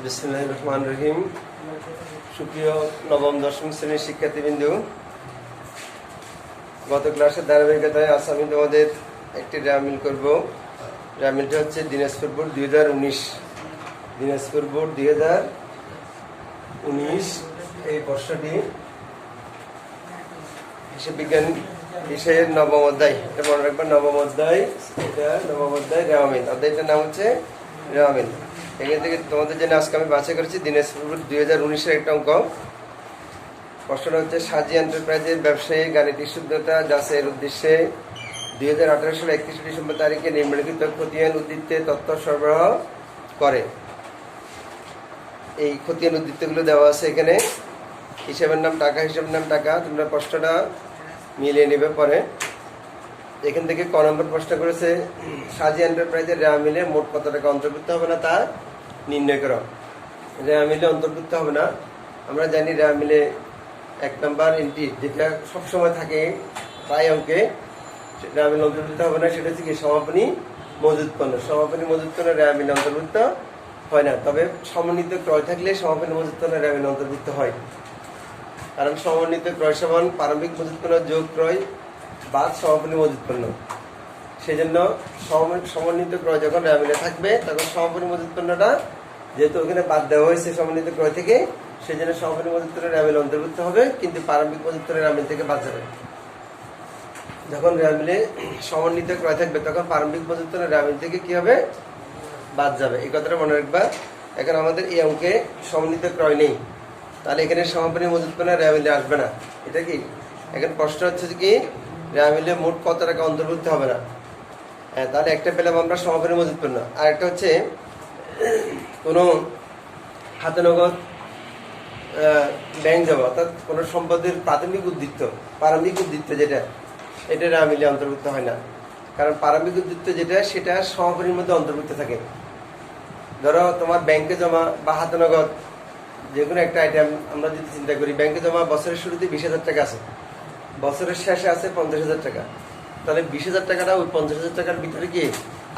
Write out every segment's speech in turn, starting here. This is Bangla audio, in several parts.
বিসমিল্লাহির রহমানির রহিম। সুপ্রিয় নবম দশম শ্রেণীর শিক্ষার্থীবৃন্দ, গত ক্লাসের ধারাবাহিকতায় আজ আমি তোমাদের একটি রেওয়ামিল করব। রেওয়ামিলটা হচ্ছে দিনাজপুর বোর্ড 2019। দিনাজপুর বোর্ড 2019 এই বর্ষটি হিসাব বিজ্ঞান বিষয়ের নবম অধ্যায়। এটা মনে রাখবেন, নবম অধ্যায়। এটা নবম অধ্যায় রেওয়ামিল। অধ্যায়টার নাম হচ্ছে রেওয়ামিল। এখান থেকে তোমাদের জন্য আজকে আমি বাছাই করেছি দিনাজপুর 2019-এর একটা অঙ্ক। প্রশ্নটা হচ্ছে সাজি এন্টারপ্রাইজের ব্যবসায়ী গাণিতিক শুদ্ধতা যাচাইয়ের উদ্দেশ্যে 2018 সালের 31 ডিসেম্বর তারিখে নিম্নলিখিত খতিয়ান উদ্ধৃত্যে তথ্য সরবরাহ করে। এই খতিয়ান উদ্ধৃত্যগুলো দেওয়া আছে এখানে। হিসাবের নাম টাকা, হিসাবের নাম টাকা। তোমরা প্রশ্নটা মিলিয়ে নেবে পরে। এখান থেকে ক নম্বর প্রশ্ন করেছে, সাজি এন্টারপ্রাইজের রেওয়ামিলে মোট কত টাকা অন্তর্ভুক্ত হবে না তা নির্ণয় করো। রেওয়ামিলে অন্তর্ভুক্ত হবে না, আমরা জানি রেওয়ামিলে 1 নম্বর এন্ট্রি যেটা সবসময় থাকে প্রায় অঙ্কে, রেওয়ামিলে অন্তর্ভুক্ত হবে না। সেটা হচ্ছে কি সমাপনী মজুত পণ্য। সমাপনী মজুত পণ্য রেওয়ামিলে অন্তর্ভুক্ত হয় না। তবে সমন্বিত ক্রয় থাকলে সমাপনী মজুত পণ্য রেওয়ামিলে অন্তর্ভুক্ত হয়। কারণ সমন্বিত ক্রয় সমান প্রারম্ভিক মজুত পণ্য যোগ ক্রয় বাদ সমাপনী মজুত পণ্য। সেই জন্য সমন্বিত ক্রয় যখন রেওয়ামিলে থাকবে তখন সমাপনী মজুত পণ্যটা যেহেতু ওখানে বাদ দেওয়া হয়েছে সমন্বিত ক্রয় থেকে, সেই জন্য সমাপনী মজুত পণ্য রেওয়ামিলে অন্তর্ভুক্ত হবে, কিন্তু প্রারম্ভিক মজুত পণ্য রেওয়ামিল থেকে বাদ যাবে। যখন রেওয়ামিলে সমন্বিত ক্রয় থাকবে তখন প্রারম্ভিক মজুত পণ্য রেওয়ামিল থেকে কি হবে? বাদ যাবে। এই কথাটা মনে রাখবা। এখন আমাদের এই অঙ্কে সমন্বিত ক্রয় নেই, তাহলে এখানে সমাপনী মজুত পণ্য রেওয়ামিলে আসবে না। এটা কি এখন প্রশ্ন হচ্ছে কি রেওয়ামিলে মোট কত টাকা অন্তর্ভুক্ত হবে না। হ্যাঁ, তাহলে একটা পেলাম আমরা সমাপনী মজুত পণ্য। আর একটা হচ্ছে কোনো হাতে নগদ ব্যাংক জমা, অর্থাৎ কোনো সম্পদের প্রাথমিক উদ্বৃত্ত, প্রারম্ভিক উদ্বৃত্ত যেটা, এটা রেওয়ামিলে অন্তর্ভুক্ত হয় না। কারণ প্রারম্ভিক উদ্বৃত্ত যেটা সেটা সমাপনীর মধ্যে অন্তর্ভুক্ত থাকে। ধরো তোমার ব্যাংকে জমা বা হাতে নগদ যে কোনো একটা আইটেম আমরা যদি চিন্তা করি, ব্যাংকে জমা বছরের শুরুতে 20,000 টাকা আছে, বছরের শেষে আছে 50,000 টাকা, তাহলে 20,000 টাকাটা ওই 50,000 টাকার ভিতরে কি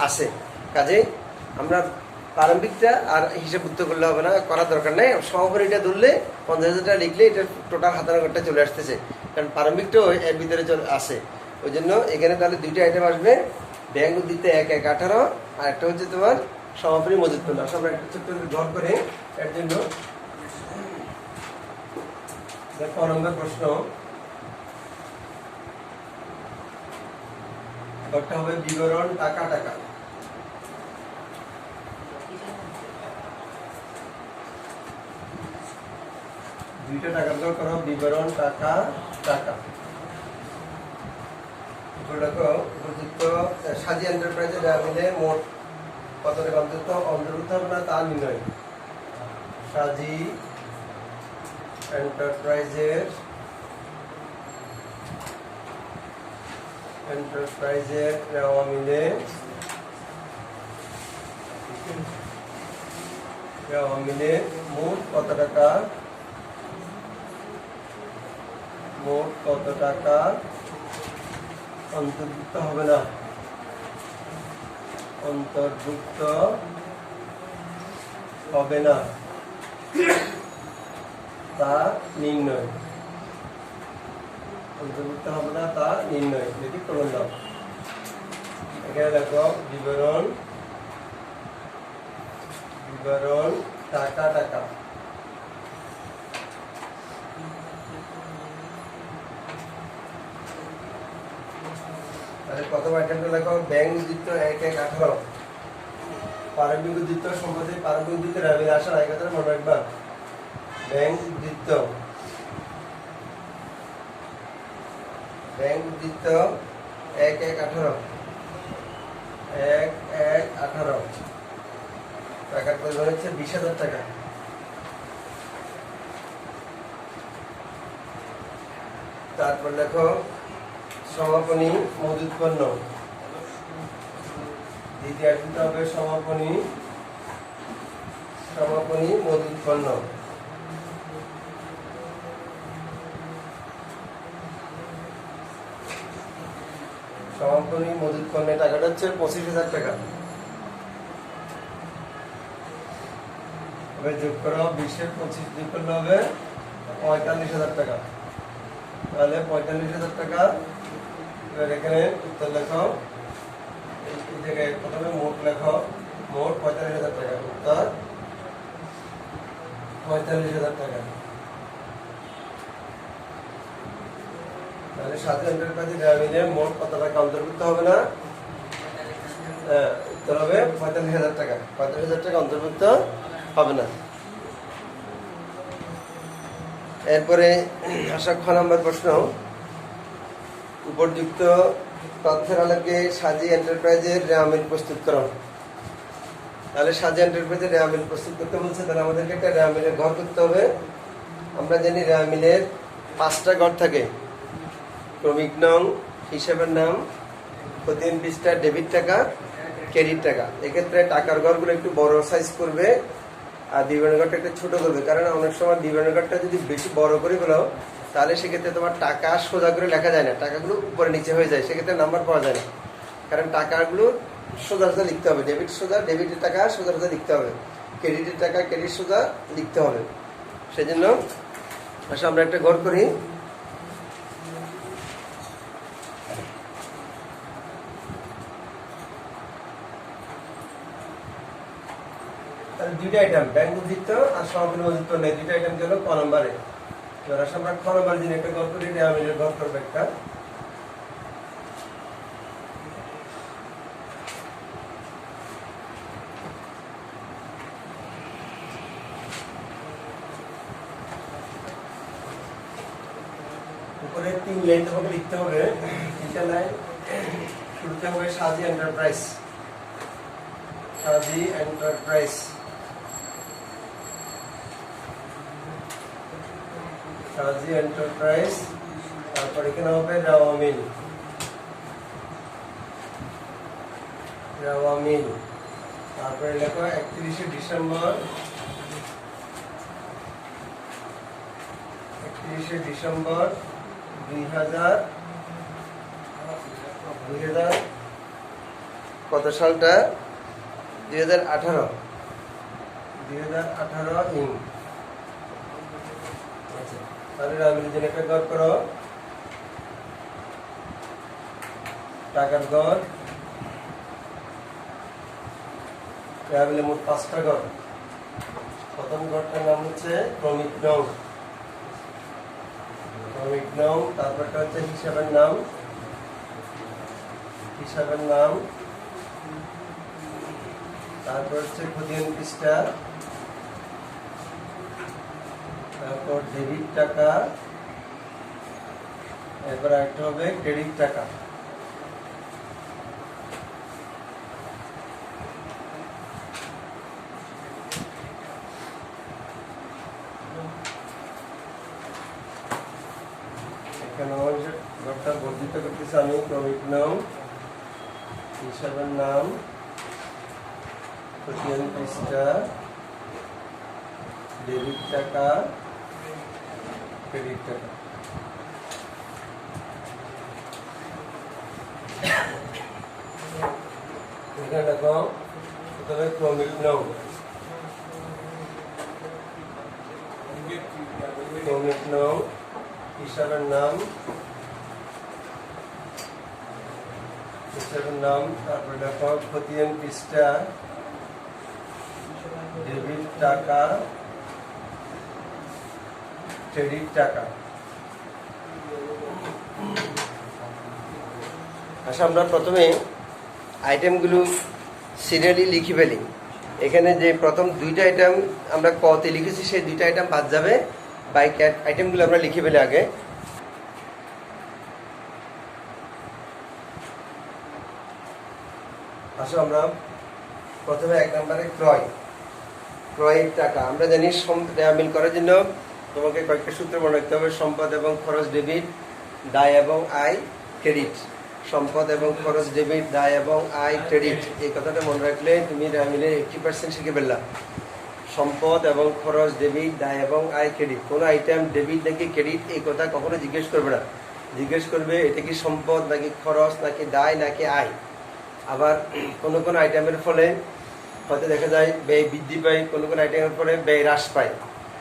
আছে। কাজে আমরা প্রারম্ভিকটা আর হিসাবভুক্ত করলে হবে না, করার দরকার নেই। সমাপনীটা ধরলে 50,000 টাকা লিখলে এটা টোটাল হাতানগরটা চলে আসতেছে, কারণ প্রারম্ভিকটাও এর ভিতরে আসে। ওই জন্য এখানে তাহলে দুইটা আইটেম আসবে, ব্যাংক উদ্ধৃত্ত 1-1-18 আর একটা হচ্ছে তোমার সমাপনী মজুত পণ্য। আমরা একটা ছোট্ট ঘর করে এর জন্য ক নম্বর প্রশ্ন, ঘরটা হবে বিবরণ টাকা টাকা। দুইটা টাকার দর করো, বিবরণ টাকা টাকা। দেখো উপযুক্ত সাজি এন্টারপ্রাইজের রেওয়ামিলে মোট কত টাকা অন্তর্ভুক্ত হবে না তা নির্ণয়। সাজি এন্টারপ্রাইজের রেওয়ামিলে মোট কত টাকা অন্তর্ভুক্ত হবে না, অন্তর্ভুক্ত হবে না তা নির্ণয়। অন্তর্ভুক্ত হবে না তা নির্ণয় যদি প্রমাণ দাও। এখানে দেখো বিবরণ টাকা টাকা। প্রথম আইটেমটা দেখো ব্যাংক উদ্ধৃত্ত 1-1-18। প্রারম্ভিক উদ্ধৃত্ত সম্পত্তি প্রারম্ভিক উদ্ধৃত্ত রেওয়ামিলে আসা না, এই কথাটা মনে রাখবা। ব্যাংক উদ্ধৃত্ত 1-1-18 টাকার পরিমাণ হচ্ছে 20,000 টাকা। তারপর দেখো সমাপনী মজুত পণ্য, দ্বিতীয় আইটেমটা হবে সমাপনী মজুত পণ্য। সমাপনী মজুত পণ্যের টাকাটা হচ্ছে 25,000 টাকা। এবার যোগ করো, 20-এর 25 যোগ করলে হবে 45,000 টাকা। তাহলে 45,000 টাকা। এবার এখানে উত্তর লেখো, এই জায়গায় প্রথমে মোট লেখো, মোট 45,000 টাকা। উত্তর 45,000 টাকা। তাহলে সাথে এন্টারপ্রাইজ মিলে মোট কত টাকা অন্তর্ভুক্ত হবে না? উত্তর হবে 45,000 টাকা। 45,000 টাকা অন্তর্ভুক্ত হবে না। এরপরে আসা খ নম্বর প্রশ্ন, উপযুক্ত তথ্যের আলোকে সাজি এন্টারপ্রাইজের রেওয়ামিল প্রস্তুত করো। তাহলে সাজি এন্টারপ্রাইজের রেওয়ামিল প্রস্তুত করতে বলছে, তাহলে আমাদেরকে একটা রেওয়ামিলের ঘর করতে হবে। আমরা জানি রেওয়ামিলের 5টা ঘর থাকে। ক্রমিক নং, হিসাবের নাম, প্রতিদিন পৃষ্ঠা, ডেবিট টাকা, ক্রেডিট টাকা। এক্ষেত্রে টাকার ঘরগুলো একটু বড় সাইজ করবে আর বিবরণ ঘরটা একটু ছোট করবে, কারণ অনেক সময় বিবরণ ঘরটা যদি বেশি বড় করে ফেলো তাহলে সেক্ষেত্রে তোমার টাকা সোজা করে লেখা যায় না, টাকাগুলো উপরে নিচে হয়ে যায়, সেক্ষেত্রে নাম্বার পাওয়া যায় না। কারণ টাকাগুলো সোজা সোজা লিখতে হবে, ডেবিট সোজা, ডেবিটের টাকা সোজা সোজা লিখতে হবে, ক্রেডিটের টাকা ক্রেডিট সোজা লিখতে হবে। সেই জন্য আসলে আমরা একটা ঘর করি। দুইটা আইটেম, ব্যাংক উদ্বৃত্ত আর সমাপনী উদ্বৃত্ত নেই, দুইটা আইটেম গেল ক নম্বরে। এবার আসলে আমরা খ নম্বর দিন একটা ঘর করি, রেওয়ামিলের ঘর করবো একটা। উপরে 3 লাইন তোমাকে লিখতে হবে, 3টা লাইন। শুরুতে হবে সাজি এন্টারপ্রাইজ, সাজি এন্টারপ্রাইজ, সাজি এন্টারপ্রাইজ। তারপর এখানে হবে রেওয়ামিল, রেওয়ামিল। তারপরে লেখো 31শে ডিসেম্বর, 31শে ডিসেম্বর 2000 কত সালটা? 2018 ইং। তাহলে রেওয়ামিলের জন্য একটা ঘর করো, টাকার ঘর। রেওয়ামিলের মোট 5টা ঘর। প্রথম ঘরটার নাম হচ্ছে ক্রমিক নং, ক্রমিক নং। তারপরটা হচ্ছে হিসাবের নাম, হিসাবের নাম। তারপর হচ্ছে প্রতিদিন পৃষ্ঠা, তারপর ডেবিট টাকা, এরপর একটা হবে ক্রেডিট টাকা। এখানে ঘরটা বর্ধিত করতেছি আমি। ক্রমিক নাম, হিসাবের নাম, প্রতিদিন পৃষ্ঠা, ডেবিট টাকা, ক্রেডিট টাকা। এখানে দেখো প্রথমে ক্রমিক নাম, ক্রমিক নাম, হিসাবের নাম, হিসাবের নাম। তারপরে দেখো প্রতিদিন পৃষ্ঠা, ডেবিট টাকা, ক্রেডিট টাকা। আচ্ছা, আমরা প্রথমে আইটেমগুলো সিরিয়ালি লিখে ফেলি। এখানে যে প্রথম 2টা আইটেম আমরা কতে লিখেছি সেই 2টা আইটেম বাদ যাবে, বাইক আইটেমগুলো আমরা লিখে ফেলি আগে। আসলে আমরা প্রথমে 1 নম্বরে ক্রয়, ক্রয়ের টাকা। আমরা জানি রেওয়ামিল করার জন্য তোমাকে কয়েকটা সূত্র মনে রাখতে হবে। সম্পদ এবং খরচ ডেবিট, দায় এবং আয় ক্রেডিট। সম্পদ এবং খরচ ডেবিট, দায় এবং আয় ক্রেডিট, এই কথাটা মনে রাখলে তুমি রেওয়ামিলের 80% শিখে ফেললা। সম্পদ এবং খরচ ডেবিট, দায় এবং আয় ক্রেডিট। কোনো আইটেম ডেবিট নাকি ক্রেডিট এই কথা কখনো জিজ্ঞেস করবে না। জিজ্ঞেস করবে এটা কি সম্পদ নাকি খরচ নাকি দায় নাকি আয়। আবার কোনো কোনো আইটেমের ফলে হয়তো দেখা যায় ব্যয় বৃদ্ধি পায়, কোনো কোনো আইটেমের পরে ব্যয় হ্রাস পায়,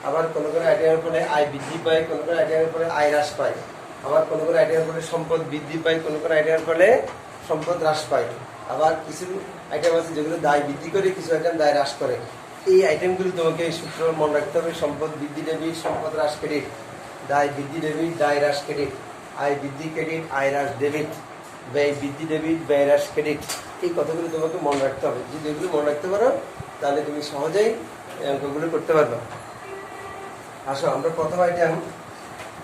আবার কোনো কোনো আইটেমের পরে আয় বৃদ্ধি পায়, কোনো কোনো আইটেমের পরে আয় হ্রাস পায়, আবার কোনো কোনো আইটেমের পরে সম্পদ বৃদ্ধি পায়, কোনো কোনো আইটেমের ফলে সম্পদ হ্রাস পায়, আবার কিছু আইটেম আছে যেগুলো দায় বৃদ্ধি করে, কিছু আইটেম দায় হ্রাস করে। এই আইটেমগুলো তোমাকে এই সূত্র মনে রাখতে হবে। সম্পদ বৃদ্ধি ডেবিট, সম্পদ হ্রাস ক্রেডিট, দায় বৃদ্ধি ডেবিট, দায় হ্রাস ক্রেডিট, আয় বৃদ্ধি ক্রেডিট, আয় হ্রাস ডেবিট, ব্যয় বৃদ্ধি ডেবিট, ব্যয় হ্রাস ক্রেডিট। এই কথাগুলো তোমাকে মনে রাখতে হবে। যদি এগুলো মনে রাখতে পারো তাহলে তুমি সহজেই অঙ্কগুলো করতে পারবে। আসো আমরা প্রথম আইটেম,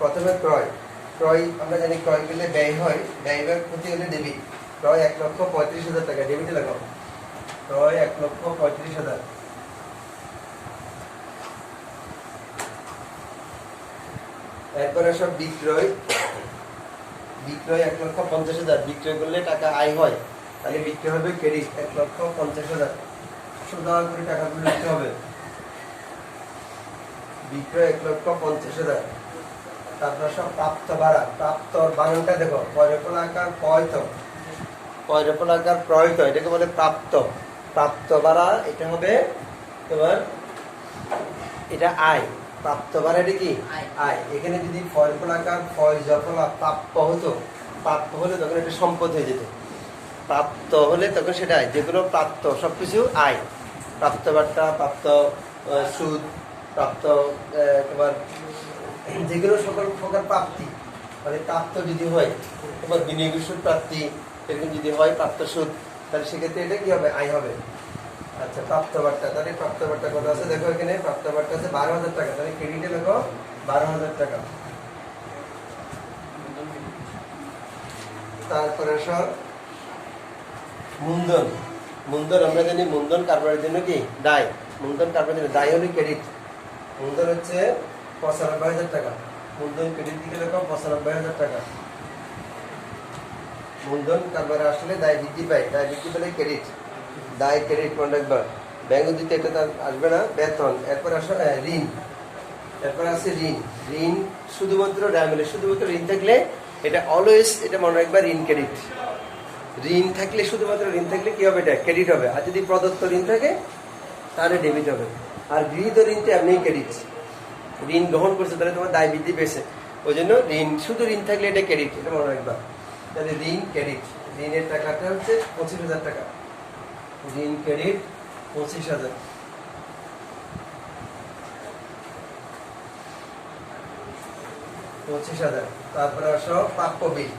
প্রথমে ক্রয়। ক্রয় আমরা জানি ক্রয় করলে ব্যয় হয়, ব্যয় বা ক্ষতি হলে ডেবিট। ক্রয় 1,35,000 টাকা, ডেবিটে লাগাও। ক্রয় 1,35,000। এরপরে সব বিক্রয়। বিক্রয় 1,50,000, বিক্রয় করলে টাকা আয় হয়, তাহলে বিক্রয় হবে ক্রেডিট 1,50,000। সোজা করে টাকাগুলো লিখতে হবে। বিক্রয় 1,50,000। তারপর সব প্রাপ্ত ভাড়া। প্রাপ্তর বানানটা দেখো, পয়রপলাকার পয়ত, পয়রপলাকার প্রয়ত, এটাকে বলে প্রাপ্ত। প্রাপ্ত ভাড়া এটা হবে তোমার, এটা আয়। প্রাপ্ত ভাড়া এটা কি আয়। এখানে যদি পয়রপলাকার পয় জফলা প্রাপ্য হতো, প্রাপ্য হলে তখন এটা সম্পদ হয়ে যেত। প্রাপ্ত হলে তখন সেটা আয়, যেগুলো প্রাপ্ত সবকিছু আয়। প্রাপ্ত বার্তা, প্রাপ্ত সুদ, প্রাপ্ত তোমার যেগুলো সকল প্রকার প্রাপ্তি, মানে প্রাপ্ত যদি হয়, তোমার বিনিয়োগের সুদ প্রাপ্তি এরকম যদি হয় প্রাপ্ত সুদ, তাহলে সেক্ষেত্রে এটা কি হবে, আয় হবে। আচ্ছা প্রাপ্ত বার্তা, তাহলে প্রাপ্ত বার্তা কত আছে দেখো, এখানে প্রাপ্ত বার্তা আছে 12,000 টাকা, তাহলে ক্রেডিটে দেখো 12,000 টাকা। তারপরে সব মূলধন। মূলধন আমরা জানি মূলধন কারবারের জন্য কি দায়। মূলধন কারবারের জন্য দায় হলে ক্রেডিট। মূলধন হচ্ছে 95,000 টাকা। মূলধন ক্রেডিট দিকে লেখো 95,000 টাকা। মূলধন কারবারে আসলে দায় বৃদ্ধি পায়, দায় বৃদ্ধি পেলে ক্রেডিট, দায় ক্রেডিট মনে রাখবা। ব্যাংক দিতে এটা আসবে না। বেতন। এরপর আসো ঋণ। এরপর আছে ঋণ। ঋণ শুধুমাত্র র্যামেলে, শুধুমাত্র ঋণ থাকলে এটা অলওয়েজ এটা মনে রাখবা ঋণ ক্রেডিট। ঋণ থাকলে, শুধুমাত্র ঋণ থাকলে কি হবে, এটা ক্রেডিট হবে। আর যদি প্রদত্ত ঋণ থাকে তাহলে ডেবিট হবে। আর গৃহীত ঋণটা এমনি ক্রেডিট। ঋণ গ্রহণ করছে তাহলে তোমার দায় বৃদ্ধি পেয়েছে, ওই জন্য ঋণ, শুধু ঋণ থাকলে এটা ক্রেডিট, এটা মনে রাখবা। তাহলে ঋণ ক্রেডিট। ঋণের টাকাটা হচ্ছে 25,000 টাকা। ঋণ ক্রেডিট 25,000। তারপরে আসো প্রাপ্য বিল।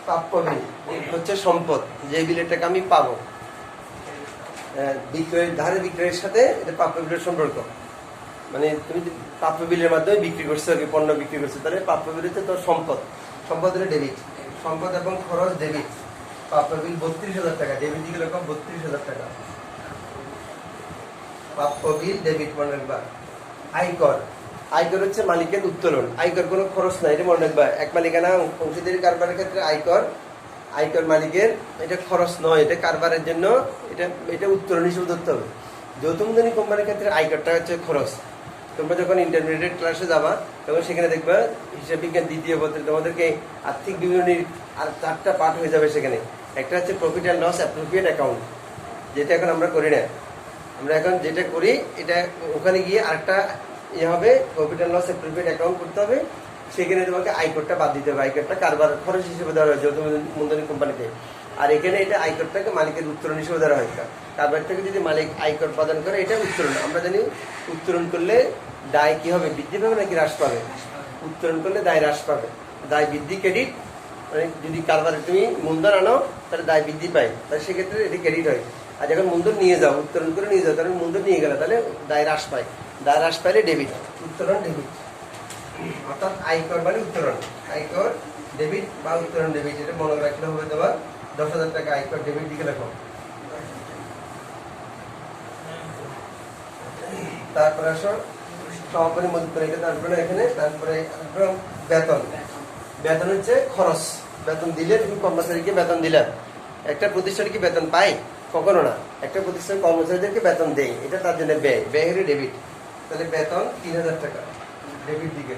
প্রাপ্য বিল হচ্ছে সম্পদ, যে বিলের টাকা আমি পাবো। বিক্রয়ের ধারে বিক্রয়ের সাথে এটা প্রাপ্য বিলের সম্পর্ক। মানে তুমি প্রাপ্য বিলের মাধ্যমে বিক্রি করছো, আর কি পণ্য বিক্রি করছো, তাহলে প্রাপ্য বিল হচ্ছে তোর সম্পদ। সম্পদ হলে ডেবিট। সম্পদ এবং খরচ ডেবিট। প্রাপ্য বিল 32,000 টাকা, ডেবিট দিকে রকম 32,000 টাকা। প্রাপ্য বিল ডেবিট মনে রাখবা। আয়কর। আয়কর হচ্ছে মালিকের উত্তোলন। আয়কর কোনো খরচ নাই, এটা মনে রাখবা। এক মালিকানা অংশীদারি কারবারের ক্ষেত্রে আয়কর, আয়কর মালিকের, এটা খরচ নয়, এটা কারবারের জন্য, এটা উত্তোলন হিসেবে ধরতে হবে। যৌথমূলধনী কোম্পানির ক্ষেত্রে আয়করটা হচ্ছে খরচ। তোমরা যখন ইন্টারমিডিয়েট ক্লাসে যাবা তখন সেখানে দেখবা হিসাব বিজ্ঞান দ্বিতীয় পত্রে তোমাদেরকে আর্থিক বিবরণীর আর 4টা পার্ট হয়ে যাবে সেখানে। একটা হচ্ছে profit and loss appropriate account, যেটা এখন আমরা করি না। আমরা এখন যেটা করি এটা ওখানে গিয়ে আরেকটা হবে, profit and loss appropriate account করতে হবে। সেখানে তোমাকে আয়করটা বাদ দিতে হবে। আয়করটা কারবার খরচ হিসেবে দেওয়া হয় যৌথমূলধনী কোম্পানিতে। আর এখানে এটা আয়করটাকে মালিকের উত্তোলন হিসেবে দেওয়া হয়। কারবারটাকে যদি মালিক আয়কর প্রদান করে এটা উত্তোলন। আমরা জানি উত্তোলন করলে দায় কি হবে, বৃদ্ধি পাবে নাকি হ্রাস পাবে? উত্তোলন করলে দায় হ্রাস পাবে। দায় বৃদ্ধি ক্রেডিট, মানে যদি কারবারে তুমি মূলধন আনো তাহলে দায় বৃদ্ধি পায়, তাহলে সেক্ষেত্রে এটি ক্রেডিট হয়। আর যখন মূলধন নিয়ে যাও, উত্তোলন করে নিয়ে যাও, তাহলে মূলধন নিয়ে গেলে তাহলে দায় হ্রাস পায়। দায় হ্রাস পাইলে ডেবিট। উত্তোলন ডেবিট, অর্থাৎ আয়কর মানে উত্তোলন। আয়কর ডেবিট বা উত্তোলন ডেবিট, এটা মনে রাখলে হবে তোমার 10,000 টাকা আয়কর ডেবিট দিকে লেখো। তারপরে আসো সমাপনী মজুরি, এটা তারপরে এখানে। তারপরে বেতন। বেতন হচ্ছে খরচ। বেতন দিলে তুমি কর্মচারীকে বেতন দিলে। একটা প্রতিষ্ঠান কি বেতন পায়? কখনো না। একটা প্রতিষ্ঠান কর্মচারীদেরকে বেতন দেয়, এটা তার জন্য ব্যয়। ব্যয় হলে ডেবিট। তাহলে বেতন 3,000 টাকা, ডেবিট দিকে।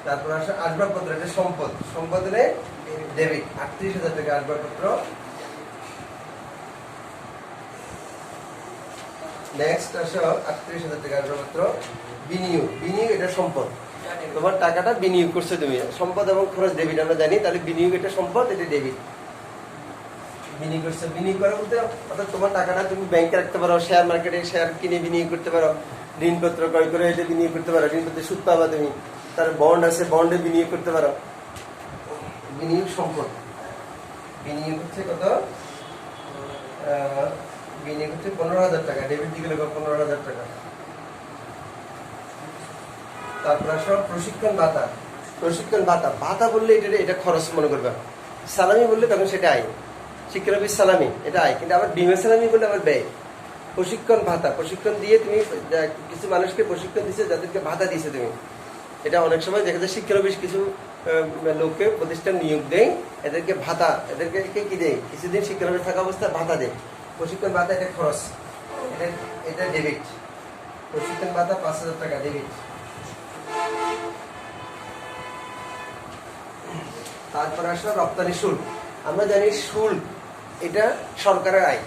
তারপর আসে আসবাবপত্র, এটা সম্পদ। সম্পদ হলে ডেবিট 38,000 টাকা আসবাবপত্র। নেক্সট আসো 38,000 টাকা মাত্র বিনিয়োগ। বিনিয়োগ এটা সম্পদ, তোমার টাকাটা বিনিয়োগ করছো তুমি, সম্পদ এবং খরচ ডেবিট আমরা জানি, তাহলে বিনিয়োগ এটা সম্পদ, এটা ডেবিট। বিনিয়োগ করছো, বিনিয়োগ করা বলতে অর্থাৎ তোমার টাকাটা তুমি ব্যাংকে রাখতে পারো, শেয়ার মার্কেটে শেয়ার কিনে বিনিয়োগ করতে পারো, ঋণপত্র ক্রয় করে এটা বিনিয়োগ করতে পারো, ঋণপত্রে সুদ পাবা তুমি, তার বন্ড আছে বন্ডে বিনিয়োগ করতে পারো। বিনিয়োগ সম্পদ। বিনিয়োগ হচ্ছে কত? বিনিয়োগ হচ্ছে 15,000 টাকা, ডেবিট দিকে লেখো 15,000 টাকা। তারপর আসো প্রশিক্ষণ ভাতা। প্রশিক্ষণ ভাতা, ভাতা বললে এটা খরচ মনে করবে, সালামি বললে তখন সেটা আয়, শিক্ষানবিশ সালামি এটা আয়, কিন্তু আবার বিমা সালামি বললে আবার ব্যয়। প্রশিক্ষণ ভাতা, প্রশিক্ষণ দিয়ে তুমি কিছু মানুষকে প্রশিক্ষণ দিচ্ছে, যাদেরকে ভাতা দিয়েছে তুমি, এটা অনেক সময় দেখা যায় শিক্ষানবিশ কিছু লোককে প্রতিষ্ঠান নিয়োগ দেয়, এদেরকে ভাতা, এদেরকে কি দেয়, কিছুদিন শিক্ষানবিশ থাকা অবস্থায় ভাতা দেয়। প্রশিক্ষণ ভাতা এটা খরচ, এটা ডেবিট। প্রশিক্ষণ ভাতা 5,000 টাকা ডেবিট। তারপর আসলো রপ্তানি শুল্ক। আমরা জানি শুল্ক এটা সরকারের আয়,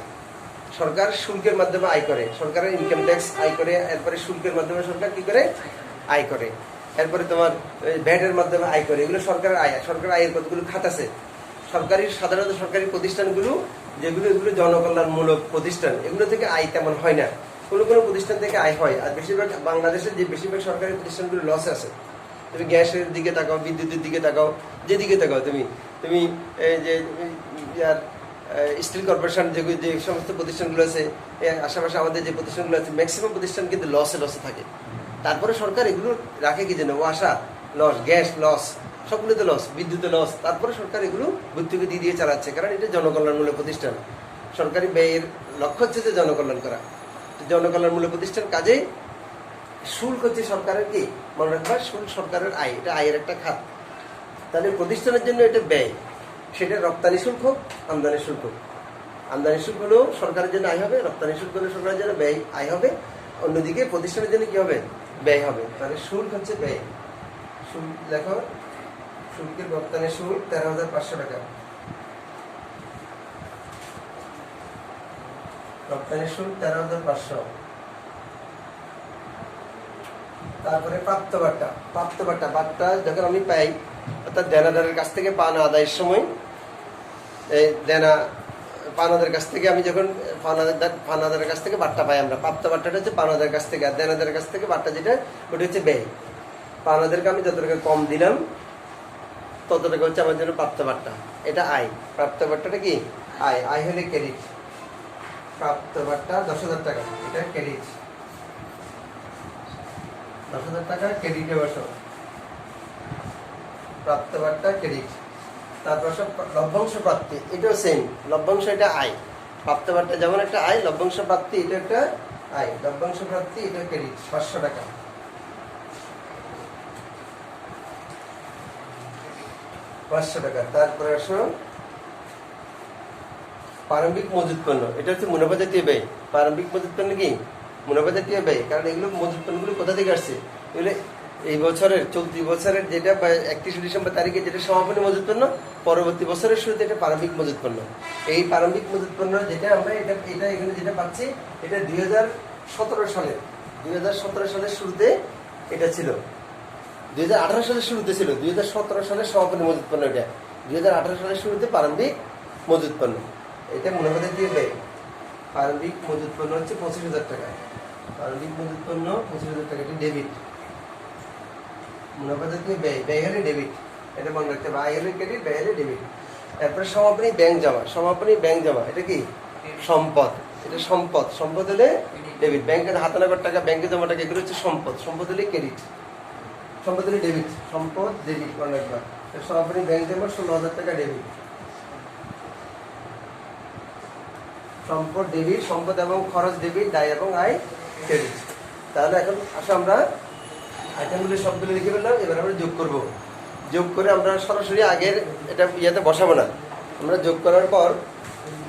সরকার শুল্কের মাধ্যমে আয় করে, সরকারের ইনকাম ট্যাক্স আয় করে, এরপরে শুল্কের মাধ্যমে সরকার কি করে আয় করে, এরপরে তোমার ভ্যাটের মাধ্যমে আয় করে, এগুলো সরকারের আয়। সরকারের আয়ের কতগুলো খাত আছে, সরকারি সাধারণত সরকারি প্রতিষ্ঠানগুলো যেগুলো, এগুলো জনকল্যাণমূলক প্রতিষ্ঠান, এগুলো থেকে আয় তেমন হয় না, কোনো কোনো প্রতিষ্ঠান থেকে আয় হয়। আর বেশিরভাগ বাংলাদেশের যে বেশিরভাগ সরকারি প্রতিষ্ঠানগুলো লস আছে, তুমি গ্যাসের দিকে তাকাও, বিদ্যুতের দিকে তাকাও, যেদিকে তাকাও তুমি, তুমি যে স্টিল কর্পোরেশন যে সমস্ত প্রতিষ্ঠানগুলো আছে, আশেপাশে আমাদের যে প্রতিষ্ঠানগুলো আছে, ম্যাক্সিমাম প্রতিষ্ঠান কিন্তু লসে থাকে। তারপরে সরকার এগুলো রাখে কি যেন, ওয়াসা লস, গ্যাস লস, সবগুলোতে লস, বিদ্যুতে লস, তারপরে সরকার এগুলো ভর্তুকি দিয়ে চালাচ্ছে, কারণ এটা জনকল্যাণমূলক প্রতিষ্ঠান। সরকারি ব্যয়ের লক্ষ্য হচ্ছে যে জনকল্যাণ করা, জনকল্যাণমূলক প্রতিষ্ঠান, কাজেই শুল্ক হচ্ছে সরকারের কি, মনে রাখবা, শুল্ক সরকারের আয়, এটা আয়ের একটা খাত। তাহলে প্রতিষ্ঠানের জন্য এটা ব্যয়, সেটা রপ্তানি শুল্ক হোক, আমদানি শুল্ক হোক। আমদানি শুল্ক হলেও সরকারের জন্য আয় হবে, রপ্তানি শুল্ক হলে সরকারের জন্য ব্যয় আয় হবে, অন্যদিকে প্রতিষ্ঠানের জন্য কি হবে, ব্যয় হবে। তাহলে শুল্ক হচ্ছে ব্যয়। শুল্ক লেখো, শুল্কের রপ্তানি শুল্ক 13,500 টাকা, রপ্তানি শুল্ক 13,500। তারপরে প্রাপ্ত বাট্টা। প্রাপ্ত বাট্টা, বাট্টা যখন আমি পাই, অর্থাৎ দেনাদারের কাছ থেকে পাওনা আদায়ের সময়, এই দেনা পাওনাদারের কাছ থেকে আমি যখন পাওনাদারের কাছ থেকে বাট্টা পাই, আমরা প্রাপ্ত বাট্টাটা হচ্ছে পাওনাদারের কাছ থেকে, আর দেনাদারের কাছ থেকে বাট্টা যেটা, ওটা হচ্ছে ব্যয়। পাওনাদারকে আমি যত টাকা কম দিলাম তত টাকা হচ্ছে আমার জন্য প্রাপ্ত বাট্টা, এটা আয়। প্রাপ্ত বাট্টাটা কি আয়, আয় হলে ক্রেডিট। প্রাপ্ত বাট্টা 10,000 টাকা, এটা ক্রেডিট, 10,000 টাকা ক্রেডিটে বসো, প্রাপ্ত বাট্টা ক্রেডিট। তারপর সব লভ্যাংশ প্রাপ্তি, এটাও সেম, লভ্যাংশ এটা আয়, প্রাপ্ত বাট্টা যেমন একটা আয়, লভ্যাংশ প্রাপ্তি এটা একটা আয়। লভ্যাংশ প্রাপ্তি এটা ক্রেডিট, 500 টাকা, 500 টাকা। তারপরে আসো প্রারম্ভিক মজুত পণ্য, এটা হচ্ছে মুনাফা জাতীয় ব্যয়। প্রারম্ভিক মজুত পণ্য কি, মুনাফা জাতীয় ব্যয়, কারণ এগুলো মজুত পণ্যগুলো কোথা থেকে আসছে, এগুলো এই বছরের চলতি বছরের যেটা 31 ডিসেম্বর তারিখে যেটা সমাপনী মজুত পণ্য, পরবর্তী বছরের শুরুতে এটা প্রারম্ভিক মজুত পণ্য। এই প্রারম্ভিক মজুত পণ্য যেটা আমরা এটা এখানে যেটা পাচ্ছি, এটা 2017 সালের শুরুতে এটা ছিল, 2018 সালের শুরুতে ছিল, 2017 সালের সমাপনী মজুত পণ্য, এটা 2018 সালের শুরুতে প্রারম্ভিক মজুত পণ্য, এটা মুনাফা জাতীয় ব্যয়। প্রারম্ভিক মজুত পণ্য হচ্ছে 25,000 টাকা, প্রারম্ভিক মজুত পণ্য 25,000 টাকা, এটা ডেবিট। মুনাফা জাতীয় ব্যয়, ব্যয় হলে ডেবিট, এটা মনে রাখতে হবে, আয় হলে ক্রেডিট, ব্যয় হলে ডেবিট। তারপরে সমাপনী ব্যাংক জমা, সমাপনী ব্যাংক জমা এটা কি সম্পদ, এটা সম্পদ, সম্পদ হলে ডেবিট। ব্যাংকের হাতানাগর টাকা, ব্যাংকে জমা টাকা, এগুলো হচ্ছে সম্পদ, সম্পদ হলে ক্রেডিট, সম্পদ হলে ডেবিট, সম্পদ ডেবিট মনে রাখবা। সমাপনী ব্যাংক জমা 16,000 টাকা ডেবিট, সম্পদ ডেবিট, সম্পদ এবং খরচ ডেবিট, দায় এবং আয় ক্রেডিট। তাহলে এখন আসো আমরা আইটেমগুলি সবগুলো লিখে ফেললাম, এবার আমরা যোগ করব। যোগ করে আমরা সরাসরি আগের এটা ইয়েতে বসাবো না, আমরা যোগ করার পর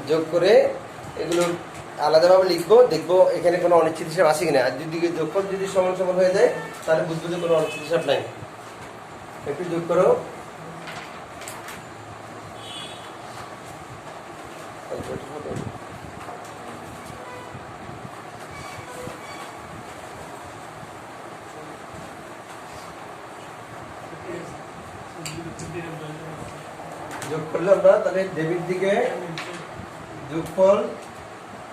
যোগ করে এগুলো আলাদাভাবে লিখবো, দেখবো এখানে কোনো অনিশ্চিত হিসাব আছে কিনা। আর যদি যোগফল যদি সমান সমান হয়ে যায়, তাহলে বুঝবো যে কোনো অনিশ্চিত হিসাব নাই। একটু যোগ করো, যোগ করলে আমরা তাহলে ডেবিট দিকে যোগফল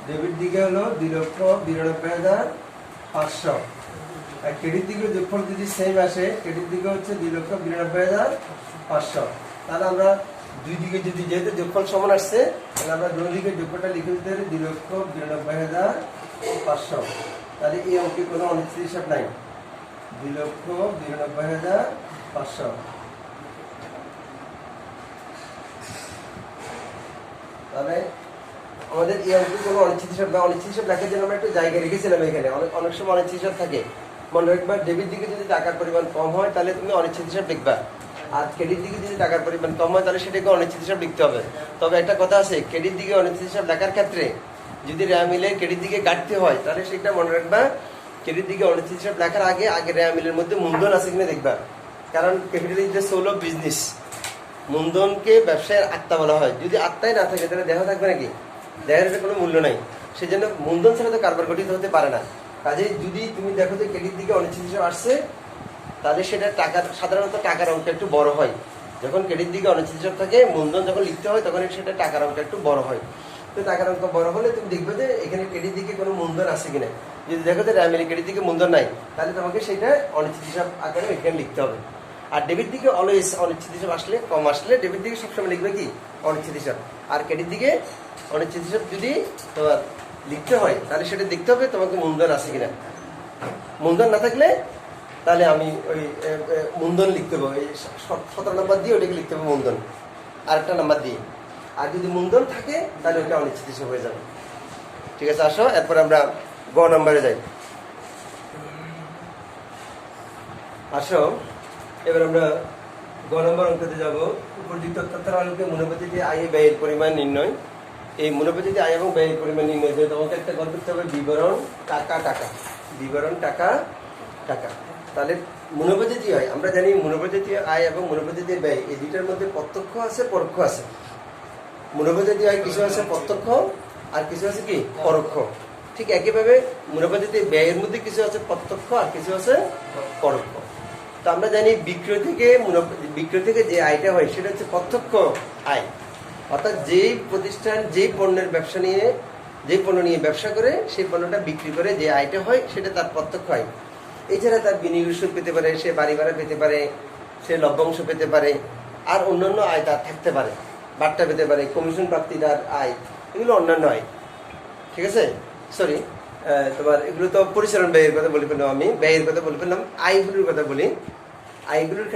ডেবিট দিকে হলো 2,92,500 আর ক্রেডিট দিকে যোগফল যদি সেম আসে, ক্রেডিট দিকে হচ্ছে 2,92,500। তাহলে আমরা দুই দিকে যদি যেহেতু যোগফল সমান আসছে, তাহলে আমরা দুই দিকে যোগফলটা লিখে দিতে পারি 2,92,500। তাহলে এই অঙ্কে কোনো অনিশ্চিত হিসাব নাই, 2,92,500। তাহলে আমাদের এই অঙ্কে কোনো অনিশ্চিত হিসাব না। অনিশ্চিত হিসাব লেখার জন্য আমরা একটু জায়গা রেখেছিলাম এখানে। অনেক সময় অনিশ্চিত হিসাব থাকে, মনে রাখবা ডেবিট দিকে যদি টাকার পরিমাণ কম হয় তাহলে তুমি অনিশ্চিত হিসাব লিখবা, আর ক্রেডিট দিকে যদি টাকার পরিমাণ কম হয় তাহলে সেটাকে অনিশ্চিত হিসাব লিখতে হবে। তবে একটা কথা আছে, ক্রেডিট দিকে অনিশ্চিত হিসাব লেখার ক্ষেত্রে যদি রেয়ামিলের ক্রেডিট দিকে ঘাটতি হয় তাহলে সেটা মনে রাখবা, ক্রেডিট দিকে অনিশ্চিত হিসাব লেখার আগে রেয়ামিলের মধ্যে মূলধন আছে কিনা দেখবা। কারণ capital is the soul of business, মূলধনকে ব্যবসায়ের আত্মা বলা হয়। যদি আত্মাই না থাকে তাহলে দেহ থাকবে নাকি? দেহের কোনো মূল্য নাই। সেই জন্য মূলধন ছাড়া তো কারবার গঠিত হতে পারে না। কাজেই যদি তুমি দেখো যে ক্রেডিট দিকে অনিশ্চিত হিসাব আসছে, তাহলে সেটা টাকার সাধারণত টাকার অঙ্ক একটু বড় হয়। যখন ক্রেডিট দিকে অনিশ্চিত হিসাব থাকে, মূলধন যখন লিখতে হয় তখন সেটা টাকার অঙ্ক একটু বড় হয়। তো টাকার অঙ্ক বড় হলে তুমি দেখবে যে এখানে ক্রেডিট দিকে কোনো মূলধন আছে কিনা। যদি দেখো যে রেয়ামিলের ক্রেডিট দিকে মূলধন নাই, তাহলে তোমাকে সেটা অনিশ্চিত হিসাব আকারে এখানে লিখতে হবে। আর ডেবিট দিকে অলওয়েজ অনিশ্চিত হিসাব আসলে, কম আসলে ডেবিট দিকে সবসময় লিখবে কি অনিশ্চিত হিসাব। আর ক্রেডিট দিকে অনিশ্চিত হিসাব যদি তোমার লিখতে হয় তাহলে সেটা দেখতে হবে তোমাকে মূলধন আছে কিনা। মূলধন না থাকলে তাহলে আমি ওই মূলধন লিখতে হবে, ওই 17 নাম্বার দিয়ে ওটাকে লিখতে হবে মূলধন, আরেকটা নাম্বার দিয়ে। আর যদি মূলধন থাকে তাহলে ওটা অনিশ্চিত হিসাব হয়ে যাবে। ঠিক আছে, আসো এরপর আমরা গ নম্বরে যাই। আসো এবার আমরা গ নম্বর অঙ্কতে যাব। উপযুক্ত তথ্যের আলোকে মূল্যপদ্ধতি আয় ব্যয়ের পরিমাণ নির্ণয়। এই মূল্যপদ্ধতি আয় এবং ব্যয়ের পরিমাণ নির্ণয় যে তোমাকে একটা গল্প করতে হবে, বিবরণ টাকা টাকা, বিবরণ টাকা টাকা। তাহলে মূল্যপদ্ধতি হয়, আমরা জানি মূল্যপদ্ধতি আয় এবং মূল্যপদ্ধতি ব্যয় এই দুইটার মধ্যে প্রত্যক্ষ আছে পরোক্ষ আছে। মূল্যপদ্ধতি আয় কিছু আছে প্রত্যক্ষ আর কিছু আছে কি পরোক্ষ। ঠিক একইভাবে মূল্যপদ্ধতি ব্যয়ের মধ্যে কিছু আছে প্রত্যক্ষ আর কিছু আছে পরোক্ষ। তো আমরা জানি বিক্রয় থেকে যে আয়টা হয় সেটা হচ্ছে প্রত্যক্ষ আয়। অর্থাৎ যেই প্রতিষ্ঠান যেই পণ্যের ব্যবসা নিয়ে, যেই পণ্য নিয়ে ব্যবসা করে সেই পণ্যটা বিক্রি করে যে আয়টা হয় সেটা তার প্রত্যক্ষ আয়। এছাড়া তার বিনিয়োগ সুদ পেতে পারে, সে বাড়ি ভাড়া পেতে পারে, সে লভ্যাংশ পেতে পারে, আর অন্যান্য আয় তার থাকতে পারে, বাট্টা পেতে পারে, কমিশন প্রাপ্তি তার আয়, এগুলো অন্যান্য আয়। ঠিক আছে, সরি তোমার এগুলো তো পরিচালন ব্যয়ের কথা বলে ফেললাম, আমি ব্যয়ের কথা বলে ফেললাম, আয়গুলোর কথা বলি। আয়গুলোর